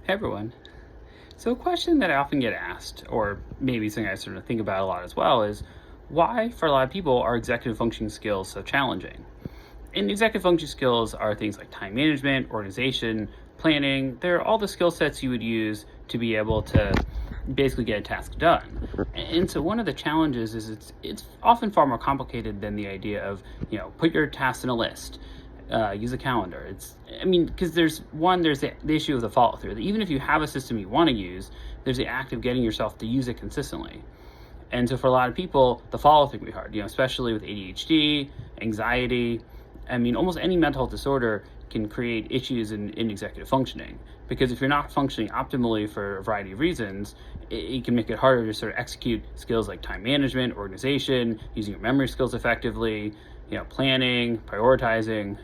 Hey everyone. So a question that I often get asked, or maybe something I sort of think about a lot as well, is why, for a lot of people, are executive functioning skills so challenging? And executive function skills are things like time management, organization, planning. They're all the skill sets you would use to be able to basically get a task done. And so one of the challenges is it's often far more complicated than the idea of, put your tasks in a list. Use a calendar. Because there's the issue of the follow through. Even if you have a system you want to use, there's the act of getting yourself to use it consistently. And so for a lot of people, the follow through can be hard, especially with ADHD, anxiety. Almost any mental health disorder can create issues in executive functioning. Because if you're not functioning optimally for a variety of reasons, it can make it harder to sort of execute skills like time management, organization, using your memory skills effectively, planning, prioritizing.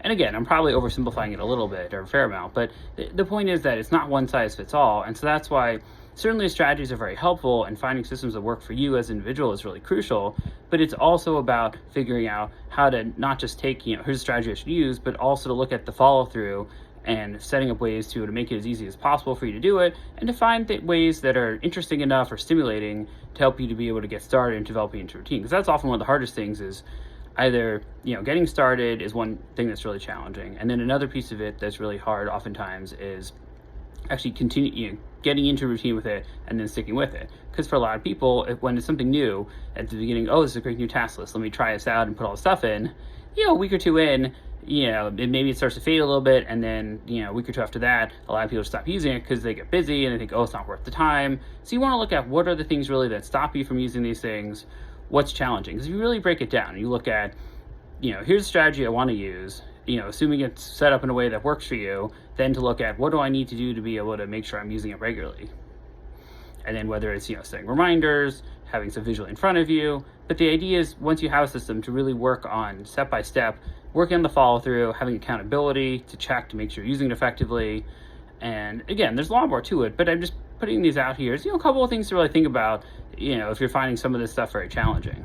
And again, I'm probably oversimplifying it a little bit, or a fair amount, but the point is that it's not one size fits all. And so that's why certainly strategies are very helpful, and finding systems that work for you as an individual is really crucial. But it's also about figuring out how to not just take, here's a strategy I should use, but also to look at the follow through and setting up ways to make it as easy as possible for you to do it, and to find ways that are interesting enough or stimulating to help you to be able to get started and developing into routine. Because that's often one of the hardest things is either, getting started is one thing that's really challenging. And then another piece of it that's really hard oftentimes is actually continue, getting into routine with it and then sticking with it. Because for a lot of people, when it's something new at the beginning, oh, this is a great new task list, let me try this out and put all the stuff in, a week or two in, maybe it starts to fade a little bit, and then, a week or two after that, a lot of people stop using it because they get busy and they think, oh, it's not worth the time. So you want to look at what are the things really that stop you from using these things, what's challenging. Because if you really break it down, you look at, here's a strategy I want to use, assuming it's set up in a way that works for you, then to look at what do I need to do to be able to make sure I'm using it regularly. And then whether it's, setting reminders, having some visual in front of you. But the idea is once you have a system to really work on step by step, working on the follow through, having accountability to check to make sure you're using it effectively. And again, there's a lot more to it, but I'm just putting these out here as, a couple of things to really think about, if you're finding some of this stuff very challenging.